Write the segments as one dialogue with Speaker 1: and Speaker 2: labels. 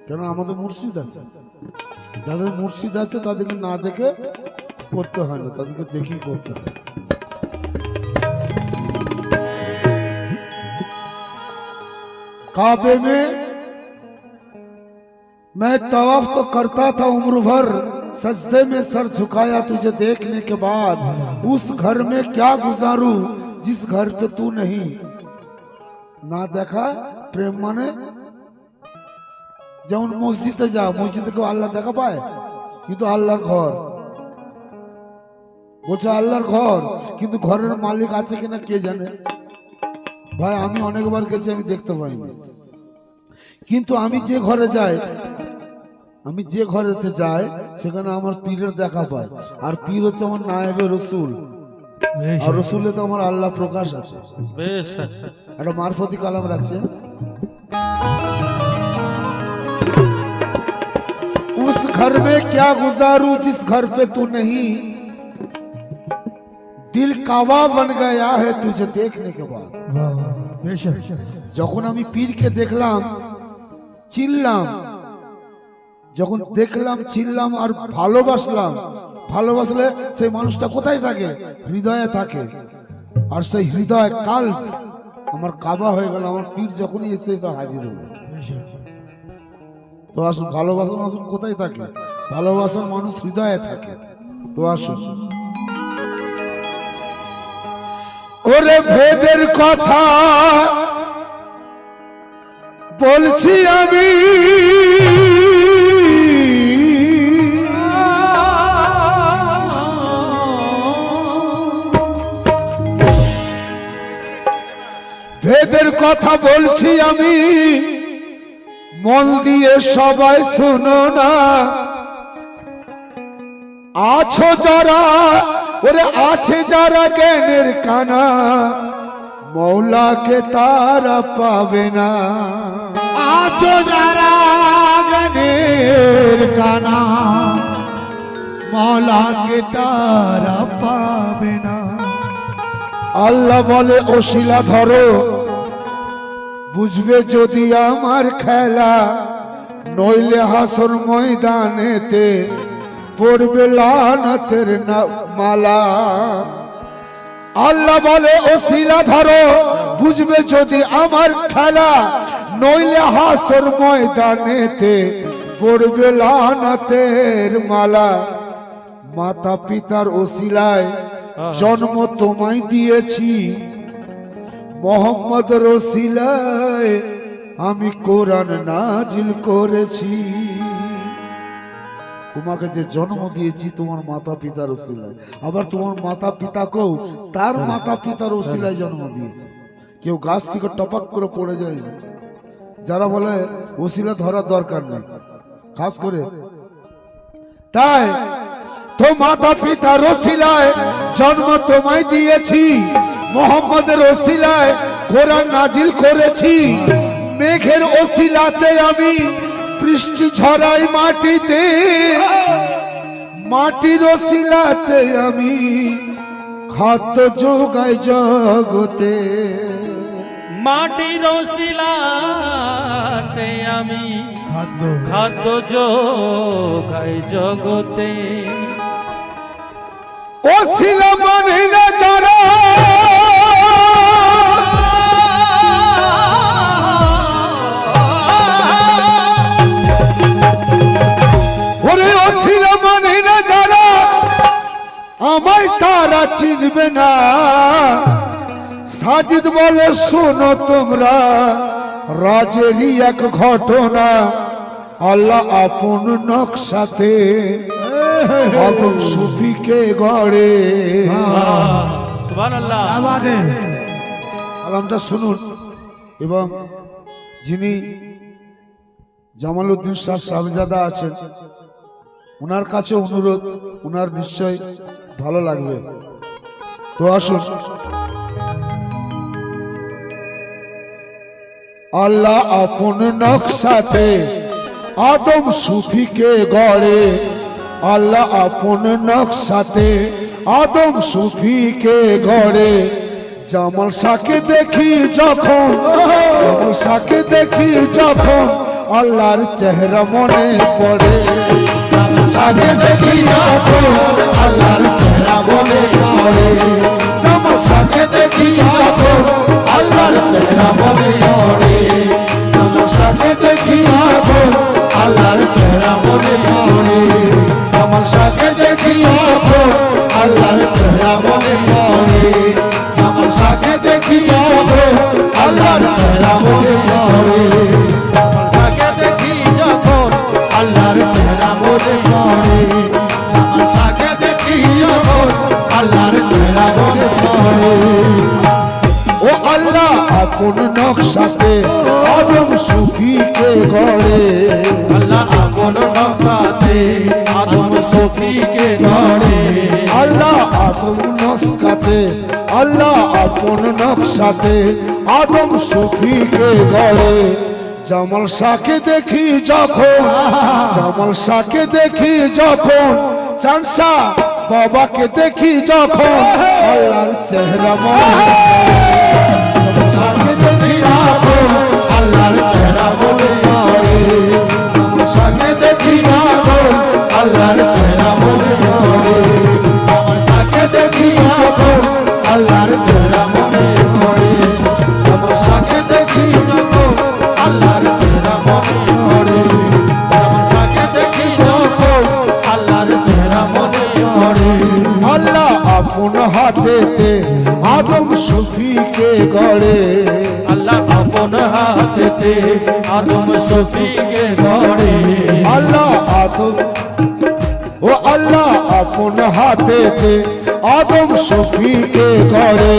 Speaker 1: কেন আমাদের মুর্শিদ আছে, যাদের মুর্শিদ আছে তাদেরকে না দেখে করতে হয় না, তাদেরকে দেখেই করতে হয়। काबे में मैं तवाफ तो करता था उम्र भर, सजदे में सर झुकाया तुझे देखने के बाद, उस घर में क्या गुजारूं जिस घर पे तू नहीं। ना देखा प्रेम माने যেমন মসজিদে যাও, মসজিদে কেউ আল্লাহ দেখা পায়? কিন্তু আল্লাহর ঘর বলছে আল্লাহর ঘর, কিন্তু ঘরের মালিক আছে কিনা কে জানে। ভাই আমি অনেকবার গেছি, আমি দেখতে পাইনি। কিন্তু আমি যে ঘরে যাই, আমি যে ঘরেতে যাই সেখানে আমার পীরের দেখা পায়। আর পীর হচ্ছে আমার নায়েবে রসুল, আর রসুলে তো আমার আল্লাহ প্রকাশ আছে। একটা মারফতি কালাম রাখছে, उस घर में क्या गुजारूं जिस घर पे तू नहीं, दिल कावा बन गया है तुझे देखने के बाद। যখন আমি পীরকে দেখলাম চিনলাম, যখন দেখলাম চিনলাম আর ভালোবাসলাম, ভালোবাসলে সেই মানুষটা কোথায় থাকে? হৃদয়ে থাকে। আর সেই হৃদয় কাল আমার কাবা হয়ে গেল, আমার পীর যখনই এসে এসে হাজির হলো। তো আসুন, ভালোবাসার মানুষ কোথায় থাকে? ভালোবাসার মানুষ হৃদয়ে থাকে। তো আসুন, ওরে ভেদের কথা বলছি আমি, ভেদের কথা বলছি আমি, মন দিয়ে সবাই শুনো না। আছো যারা, ওরে আছে যারা জ্ঞানের কানা, মৌলাকে তারা পাবে না।
Speaker 2: আছো যারা জ্ঞানের কানা, মৌলাকে তারা পাবে না।
Speaker 1: আল্লাহ বলে ওসিলা ধরো, বুঝবে যদি আমার খেলা, নইলে হাসর ময়দানেতে পড়বে লানতের মালা। আল্লাহ বলে ওসিলা ধরো, বুঝবে যদি আমার খেলা, নইলে হাসর ময়দানেতে পড়বে লানতের মালা। মাতা পিতার ওসিলায় জন্ম তোমায় দিয়েছি, মোহাম্মদ রসিলায় আমি কোরআন নাজিল করেছি। তোমাকে যে জন্ম দিয়েছি তোমার মাতা পিতার ওসিলায়, আবার তোমার মাতা পিতাকেও তার মাতা পিতার ওসিলায় জন্ম দিয়েছি। কেউ গাছ থেকে টপাক করে পড়ে যায় না। যারা বলে ওসিলা ধরার দরকার নেই, খাস করে তাই তো মাতা পিতার ওসিলায় জন্ম তোমায় দিয়েছি, মোহাম্মদের ওসিলায় কোরআন নাজিল করেছি। মেঘের ওসিলাতে আমি বৃষ্টি ঝরাই মাটিতে, মাটির ওসিলাতে আমি খাদ্য যোগাই জগতে।
Speaker 3: মাটির ওসিলাতে আমি খাদ্য যোগাই জগতে।
Speaker 1: ওসিলা মানে না যারা, ওরে ওসিলা মানে না যারা, আমায় তারা চিনবে না। সাজিদ বলে শোনো তোমরা রাজেরই এক ঘটনা, আল্লাহ আপন নকশাতে আদম সুফিকে গড়ে।
Speaker 3: সুবহানাল্লাহ।
Speaker 1: আলামটা শুনুন। এবং যিনি জামালউদ্দিন শাহ সাহেবজাদা আছেন, ওনার কাছে অনুরোধ, ওনার নিশ্চয় ভালো লাগবে। তো আসুন। আল্লাহ আপন নকশাতে আদম সুফিকে গড়ে, আল্লাহ আপন নকশাতে আদম সুফিকে গড়ে। জামাল শাহকে দেখি যখন, জামাল শাহকে দেখি যখন আল্লাহর চেহারা মনে পড়ে।
Speaker 2: জামাল শাহকে দেখি যখন আল্লাহর চেহারা মনে পড়ে। জামাল শাহকে দেখি যখন আল্লাহর চেহারা মনে পড়ে। জামাল শাহকে দেখি যখন আল্লাহর চেহারা মনে পড়ে। জামাল শাহকে দেখি যখন আল্লাহর চেহারা মনে পড়ে। জামাল শাহকে দেখি যখন আল্লাহর চেহারা মনে পড়ে। জামাল শাহকে দেখি যখন আল্লাহর চেহারা মনে পড়ে। জামাল শাহকে দেখি যখন আল্লাহর চেহারা মনে পড়ে।
Speaker 1: ও আল্লাহ আপন নকশাতে আদম সুফিকে গড়ে।
Speaker 2: আল্লাহ আপন নকশাতে আদম সফিকে গড়ে।
Speaker 1: আল্লাহ আপন নকশাতে আল্লাহ আপন নকশাতে আদম সুফিকে গড়ে। জামাল শাহকে দেখি যখন জামাল শাহকে দেখি যখন চানসা বাবাকে দেখি যখন আল্লাহর চেহারা মনে
Speaker 2: জামাল শাহকে দেখি যখন আল্লাহর চেহারা মনে পড়ে। জামাল শাহকে দেখি যখন আল্লাহর চেহারা মনে পড়ে। জামাল শাহকে দেখি যখন আল্লাহর চেহারা মনে পড়ে। জামাল শাহকে দেখি যখন আল্লাহর চেহারা মনে পড়ে। জামাল শাহকে দেখি যখন আল্লাহর চেহারা মনে পড়ে।
Speaker 1: আল্লাহ আপন হাতেতে আদম সুফিকে গড়ে।
Speaker 2: আল্লাহ আপন হাতেতে আদম সফিকে গড়ে।
Speaker 1: আল্লাহ আদম ও আল্লাহ আপন হাতেতে আদম সুফিকে গড়ে।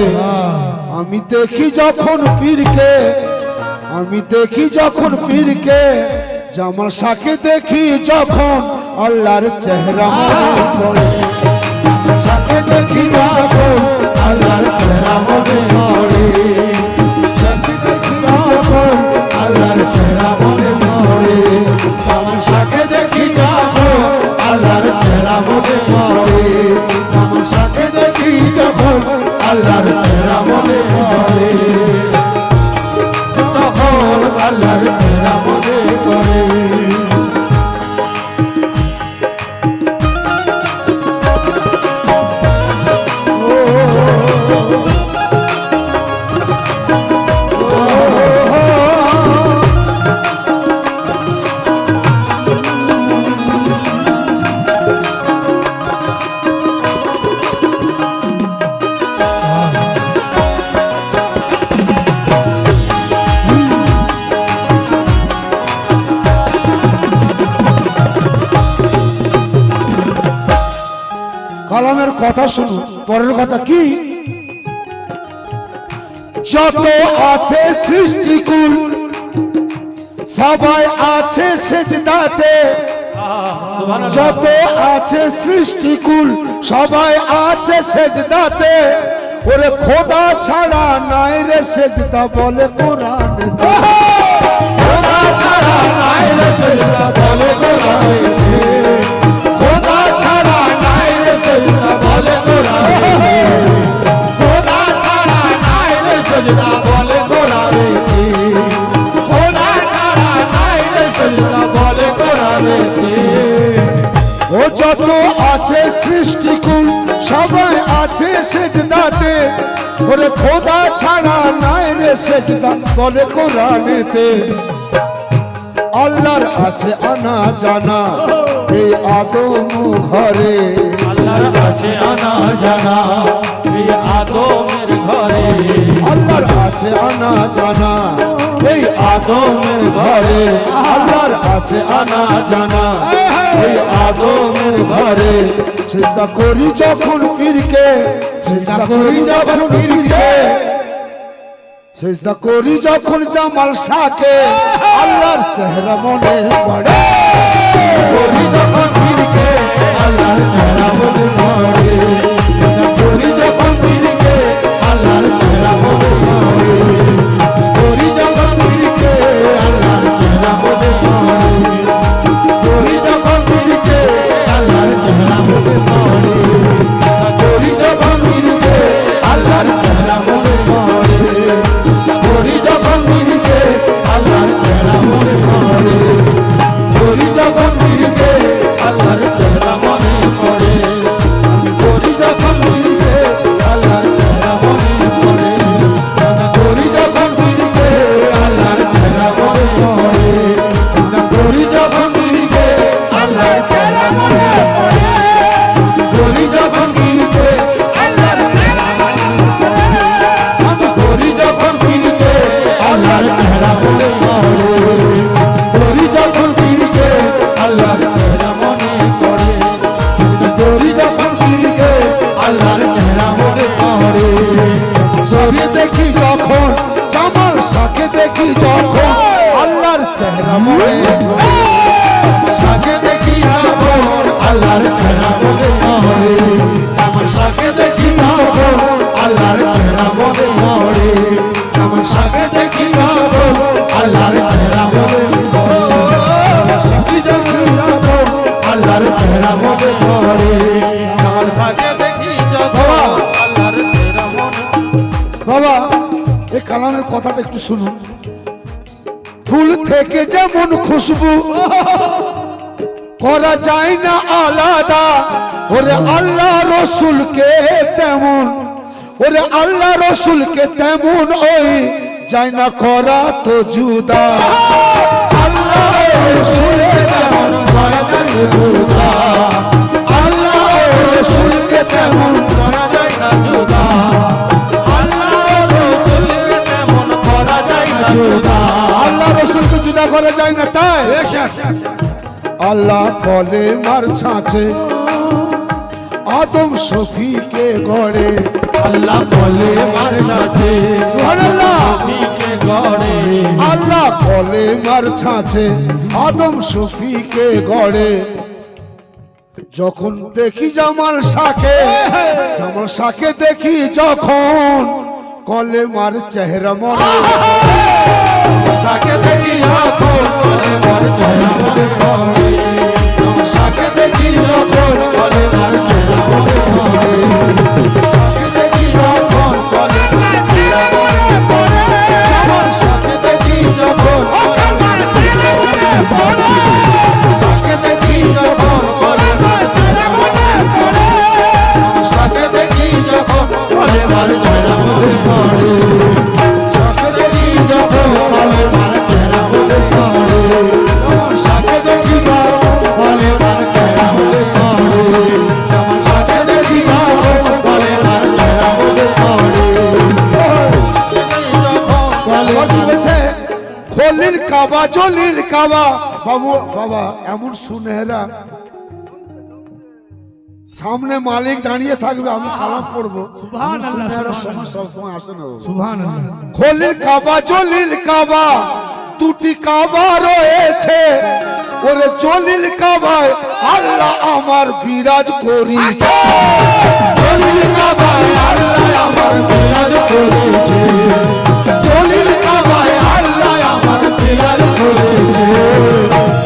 Speaker 1: আমি দেখি যখন পীরকে আমি দেখি যখন পীরকে জামাল শাহকে দেখি যখন আল্লাহর চেহারা মনে পড়ে।
Speaker 2: জামাল শাহকে দেখি যখন আল্লাহর চেহারা মনে পড়ে। শাহকে দেখি যখন আল্লাহর চেহারা মনে পড়ে। জামাল শাহকে দেখি যখন আল্লাহর চেহারা মনে পড়ে। জামাল শাহকে দেখি যখন আল্লাহর চেহারা মনে পড়ে। তখন আল্লাহর চেহারা মনে পড়ে।
Speaker 1: কালামের কথা শুনুন। পরের কথা কি? যত আছে সৃষ্টিকুল সবাই আছে সেজদাতে। যত আছে সৃষ্টিকুল সবাই আছে সেজদাতে। ওরে খোদা ছাড়া নাই রে সেজদা বলে কোরআন।
Speaker 2: খোদা ছাড়া নাই রে সেজদা বলে কোরআন। খোদা ছাড়া নাই রে সেজদা বলে কোরআন। খোদা ছাড়া নাই রে সেজদা বলে কোরআন। খোদা ছাড়া নাই রে সেজদা বলে কোরআন।
Speaker 1: ও যত আছে সৃষ্টিকুল সবাই আছে সেজদাতে। ওরে খোদা ছাড়া নাই রে সেজদা বলে কোরআনেতে। আল্লাহর আছে আনা জানা এই আদম ঘরে।
Speaker 2: আল্লাহর আছে আনা জানা এই আদমের ঘরে।
Speaker 1: আল্লাহর আছে আনা জানা এই আদমের ঘরে। আল্লাহর আছে আনা জানা এই আদমের ঘরে। চিন্তা করি যখন পীরকে চিন্তা করি যখন পীরকে সিজদা করি যখন জামাল শাহকে আল্লাহর চেহারা মনে পড়ে।
Speaker 2: করি যখন পীরকে আল্লাহর চেহারা মনে পড়ে। করি যখন পীরকে আল্লাহর চেহারা মনে পড়ে। করি যখন পীরকে আল্লাহর চেহারা মনে পড়ে। করি যখন পীরকে আল্লাহর চেহারা মনে পড়ে। করি যখন পীরকে আল্লাহর চেহারা মনে পড়ে। করি যখন পীরকে আল্লাহর চেহারা মনে পড়ে। আল্লাহর চেহারা মনে পড়ে তামাশাকে দেখি না গো আল্লাহর চেহারা মনে পড়ে তামাশাকে দেখি না গো আল্লাহর চেহারা মনে পড়ে তামাশাকে দেখি না গো আল্লাহর চেহারা মনে পড়ে তামাশাকে দেখি না গো আল্লাহর চেহারা মনে
Speaker 1: বাবা এই কালামের কথাটা একটু শুনুন। ফুল থেকে যেমন খুশবু করা যায় না আলাদা, ওরে আল্লাহ রসুলকে তেমন, ওরে আল্লাহ রসুলকে তেমন ওই যায় না করা তো জুদা।
Speaker 2: আল্লাহ রসুলকে তেমন করা যায় না জুদা আল্লাহ রসুলকে তেমন করা যায় না জুদা
Speaker 1: আল্লাহ রসুলকে জুদা করা যায় না তাই আল্লাহ কলে মার ছাঁচে আদম শফিকে গড়ে
Speaker 2: আল্লাহ বলে মার সাথে শফিকে গড়ে
Speaker 1: আল্লাহ কলে মার ছাঁচে আদম শফিকে গড়ে। যখন দেখি জামাল শাকে দেখি যখন কলে মার চেহারা মনে
Speaker 2: সাকে দেখি যখন বলে মার চেহারা মনে পড়ে সাকে দেখি যখন বলে মার চেহারা মনে পড়ে সাকে দেখি যখন বলে মার চেহারা মনে পড়ে সাকে দেখি যখন বলে মার চেহারা মনে পড়ে সাকে দেখি যখন বলে মার চেহারা মনে পড়ে সাকে দেখি যখন বলে মার চেহারা মনে পড়ে সাকে দেখি যখন বলে মার চেহারা মনে পড়ে সাকে দেখি বলে মার চেহারা মনে পড়ে সাকে দেখি বলে মার চেহারা মনে পড়ে
Speaker 1: বলছে খলিল কাবা জলিল কাবা। বাবু বাবা এমন সুনেহরা সামনে মালিক দাঁড়িয়ে থাকবে, আমি কালাম পড়বো। সুবহানাল্লাহ সবসময় আসে না
Speaker 2: সুবহানাল্লাহ
Speaker 1: খলিল কাবা জলিল কাবা, দুটি কাবা রয়েছে, ওরে জলিল কাবায় আল্লাহ আমার বিরাজ করিছে।
Speaker 2: জলিল কাবায় আল্লাহ আমার বিরাজ করেছে জলিল কাবায় আল্লাহ আমার বিরাজ করেছে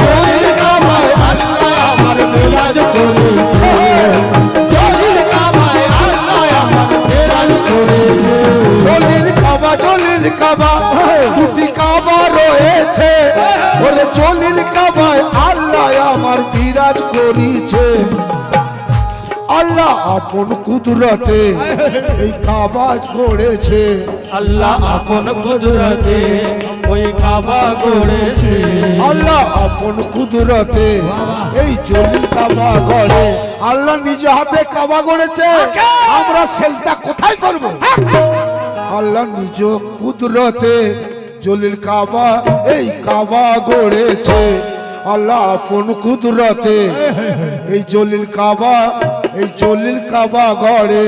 Speaker 2: জলিল কাবায় আল্লাহ আমার বিরাজ করেছে জলিল কাবায় আল্লাহ আমার বিরাজ করেছে
Speaker 1: জলিল কাবা জলিল কাবা, দুটি কাবা রয়েছে, ওরে জলিল কাবায় আল্লাহ আমার বিরাজ করিছে। আল্লাহ আপন কুদরতে এই কাবা গড়েছে,
Speaker 3: আল্লাহ আপন কুদরতে ওই কাবা গড়েছে
Speaker 1: আল্লাহ আপন কুদরতে এই জলিল কাবা গড়ে। আল্লাহ নিজে হাতে কাবা গড়েছে, আমরা সেজদা কোথায় করব? আল্লাহ নিজ কুদরতে জলিল কাবা এই কাবা গড়েছে। আল্লাহ আপন কুদরতে এই জলিল কাবা গড়ে।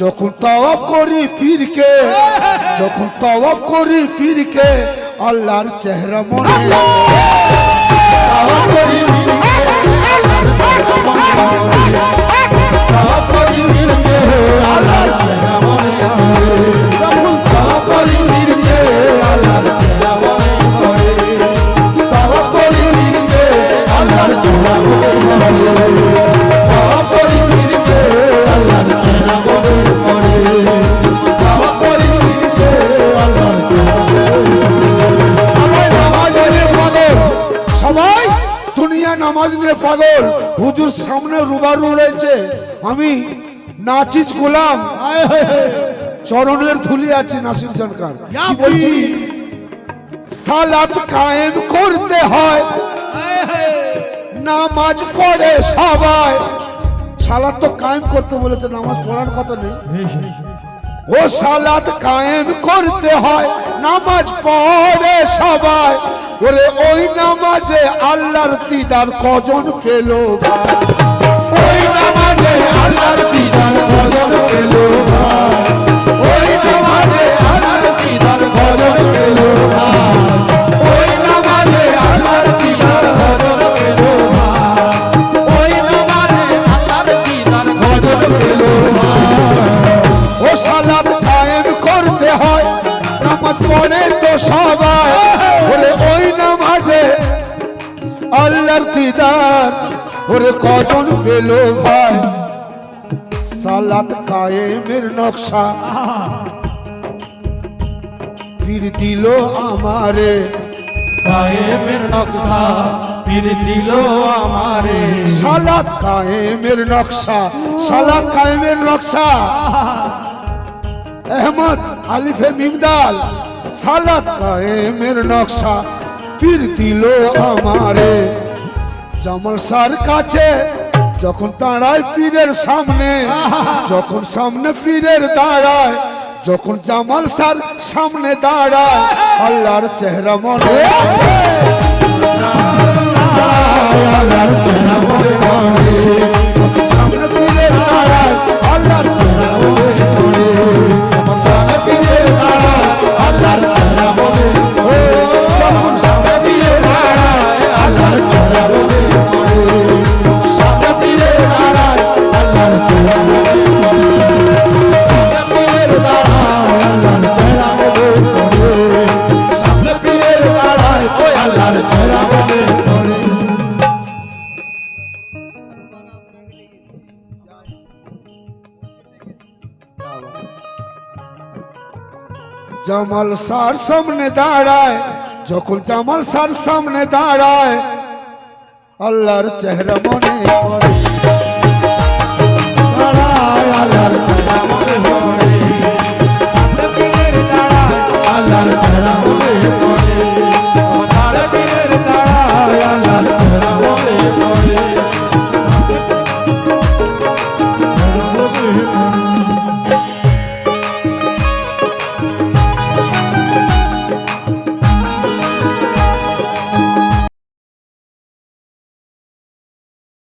Speaker 1: যখন তাওয়াফ করি পীরকে, যখন তাওয়াফ করি পীরকে, আল্লাহর চেহারা মনে
Speaker 2: তাওয়াফ করি তাওয়াফ করি পীরকে আল্লাহর চেহারা মনে পড়ে যখন তাওয়াফ করি পীরকে আল্লাহর চেহারা মনে পড়ে তাওয়াফ করি পীরকে আল্লাহর চেহারা মনে পড়ে তাওয়াফ করি পীরকে আল্লাহর চেহারা মনে পড়ে তাওয়াফ করি পীরকে আল্লাহর চেহারা
Speaker 1: সবাই দুনিয়া নামাজ নিয়ে পাগল। হুজুর সামনে রুবারু রয়েছে, আমি নাচিস গোলাম, চরণের ধুলি আছে নাসির জানকার। কি বলছি? সালাত কায়েম করতে হয়, নামাজ পড়ে সবাই। সালাত তো কায়েম করতে বলেছে, নামাজ পড়ার কথা নেই। ও সালাত কায়েম করতে হয়, নামাজ পড়ে সবাই। ওরে ওই নামাজে আল্লাহর দিদার কজন পেল?
Speaker 2: ওই নামাজে আল্লাহর দিদার কজন পেল? ওই নামাজে আল্লাহর দিদার কজন পেল? ওই নামাজে আল্লাহর দিদার কজন পেল? ওই নামাজে
Speaker 1: আল্লাহর দিদার ওরে কজন পেল ভাই সালাত কায়েমের নকশা পীর দিল আমারে
Speaker 3: কায়েমের নকশা পীর দিল আমারে
Speaker 1: সালাত কায়েমের নকশা সালাত কায়েমের নকশা আহমদ আলিফে মিমদাল সালাত কায়েমের নকশা পীর দিল আমারে জামাল সার কাছে যখন দাঁড়ায় পীরের সামনে যখন সামনে পীরের দাঁড়ায় যখন জামাল সার সামনে দাঁড়ায় আল্লাহর চেহারা মনে
Speaker 2: আল্লাহর চেহারা মনে পড়ে
Speaker 1: সামনে পীরের দাঁড়ায় আল্লাহর চেহারা মনে পড়ে
Speaker 2: সামনে পীরে দাঁড়ায় আল্লাহর চেহারা মনে পড়ে
Speaker 1: যখন
Speaker 2: সামনে পীরে দাঁড়ায় আল্লাহর চেহারা মনে পড়ে সামনে পীরে দাঁড়ায় আল্লাহর চেহারা মনে পড়ে সামনে পীরে দাঁড়ায় আল্লাহর চেহারা মনে পড়ে সামনে পীরে দাঁড়ায় আল্লাহর চেহারা মনে পড়ে
Speaker 1: জামাল সার সামনে দাঁড়ায় যখন জামাল সার সামনে দাঁড়ায় আল্লাহর চেহারা মনে পড়ে
Speaker 2: দাঁড়ায় আল্লাহর